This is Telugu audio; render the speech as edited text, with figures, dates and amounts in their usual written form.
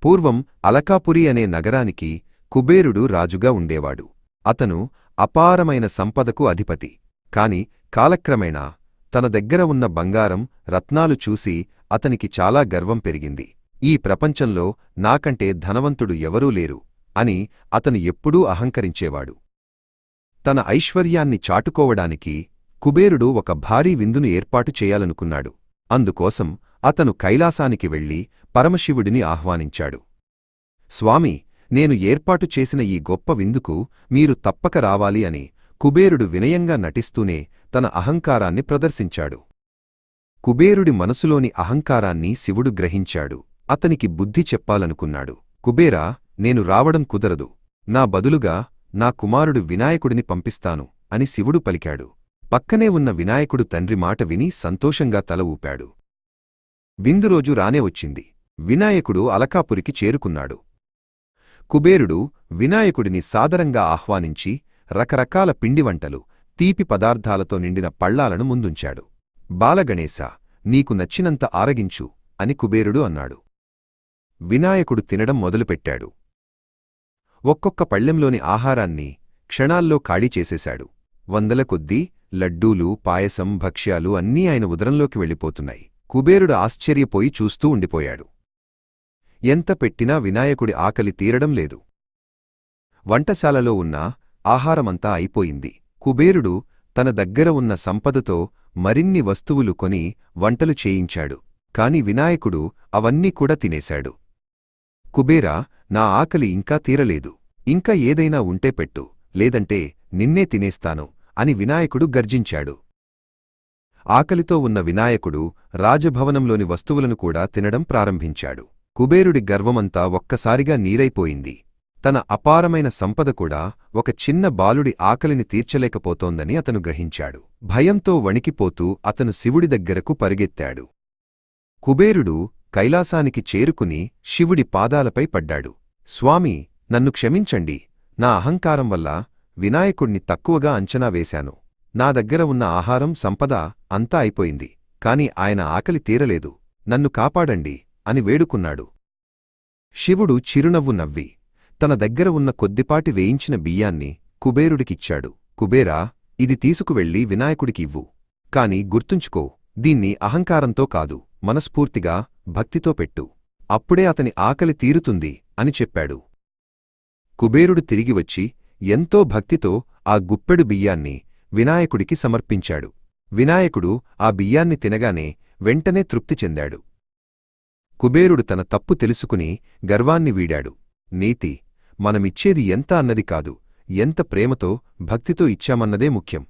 పూర్వం అలకాపురి అనే నగరానికి కుబేరుడు రాజుగా ఉండేవాడు. అతను అపారమైన సంపదకు అధిపతి. కాని కాలక్రమేణా తన దగ్గర ఉన్న బంగారం, రత్నాలు చూసి అతనికి చాలా గర్వం పెరిగింది. ఈ ప్రపంచంలో నాకంటే ధనవంతుడు ఎవరూ లేరు అని అతను ఎప్పుడూ అహంకరించేవాడు. తన ఐశ్వర్యాన్ని చాటుకోవడానికి కుబేరుడు ఒక భారీ విందును ఏర్పాటు చేయాలనుకున్నాడు. అందుకోసం అతను కైలాసానికి వెళ్లి పరమశివుడిని ఆహ్వానించాడు. స్వామీ, నేను ఏర్పాటు చేసిన ఈ గొప్ప విందుకు మీరు తప్పక రావాలి అని కుబేరుడు వినయంగా నటిస్తూనే తన అహంకారాన్ని ప్రదర్శించాడు. కుబేరుడి మనసులోని అహంకారాన్ని శివుడు గ్రహించాడు. అతనికి బుద్ధి చెప్పాలనుకున్నాడు. కుబేరా, నేను రావడం కుదరదు. నా బదులుగా నా కుమారుడు వినాయకుడిని పంపిస్తాను అని శివుడు పలికాడు. పక్కనే ఉన్న వినాయకుడు తండ్రి మాట విని సంతోషంగా తల ఊపాడు. విందురోజు రానే వచ్చింది. వినాయకుడు అలకాపురికి చేరుకున్నాడు. కుబేరుడు వినాయకుడిని సాదరంగా ఆహ్వానించి రకరకాల పిండివంటలు, తీపి పదార్థాలతో నిండిన పళ్లాలను ముందుంచాడు. బాలగణేశా, నీకు నచ్చినంత ఆరగించు అని కుబేరుడు అన్నాడు. వినాయకుడు తినడం మొదలుపెట్టాడు. ఒక్కొక్క పళ్ళెంలోని ఆహారాన్ని క్షణాల్లో ఖాళీ చేసేశాడు. వందల కొద్దీ లడ్డూలు, పాయసం, భక్ష్యాలు అన్నీ ఆయన ఉదరంలోకి వెళ్ళిపోతున్నాయి. కుబేరుడు ఆశ్చర్యపోయి చూస్తూ ఉండిపోయాడు. ఎంత పెట్టినా వినాయకుడి ఆకలి తీరడం లేదు. వంటశాలలో ఉన్న ఆహారమంతా అయిపోయింది. కుబేరుడు తన దగ్గర ఉన్న సంపదతో మరిన్ని వస్తువులు కొని వంటలు చేయించాడు. కాని వినాయకుడు అవన్నీ కూడా తినేశాడు. కుబేరా, నా ఆకలి ఇంకా తీరలేదు. ఇంకా ఏదైనా ఉంటే పెట్టు, లేదంటే నిన్నే తినేస్తాను అని వినాయకుడు గర్జించాడు. ఆకలితో ఉన్న వినాయకుడు రాజభవనంలోని వస్తువులను కూడా తినడం ప్రారంభించాడు. కుబేరుడి గర్వమంతా ఒక్కసారిగా నీరైపోయింది. తన అపారమైన సంపద కూడా ఒక చిన్న బాలుడి ఆకలిని తీర్చలేకపోతోందని అతను గ్రహించాడు. భయంతో వణికిపోతూ అతను శివుడి దగ్గరకు పరిగెత్తాడు. కుబేరుడు కైలాసానికి చేరుకుని శివుడి పాదాలపై పడ్డాడు. స్వామీ, నన్ను క్షమించండి. నా అహంకారం వల్ల వినాయకుణ్ణి తక్కువగా అంచనా వేశాను. నా దగ్గర ఉన్న ఆహారం, సంపద అంతా అయిపోయింది. కాని ఆయన ఆకలి తీరలేదు. నన్ను కాపాడండి అని వేడుకున్నాడు. శివుడు చిరునవ్వు నవ్వి తన దగ్గర ఉన్న కొద్దిపాటి వేయించిన బియ్యాన్ని కుబేరుడికిచ్చాడు. కుబేరా, ఇది తీసుకువెళ్ళి వినాయకుడికి ఇవ్వు. కాని గుర్తుంచుకో, దీన్ని అహంకారంతో కాదు, మనస్ఫూర్తిగా భక్తితో పెట్టు. అప్పుడే అతని ఆకలి తీరుతుంది అని చెప్పాడు. కుబేరుడు తిరిగివచ్చి ఎంతో భక్తితో ఆ గుప్పెడు బియ్యాన్ని వినాయకుడికి సమర్పించాడు. వినాయకుడు ఆ బియ్యాన్ని తినగానే వెంటనే తృప్తి చెందాడు. కుబేరుడు తన తప్పు తెలుసుకుని గర్వాన్ని వీడాడు. నీతి, మనమిచ్చేది ఎంత అన్నది కాదు, ఎంత ప్రేమతో, భక్తితో ఇచ్చామన్నదే ముఖ్యం.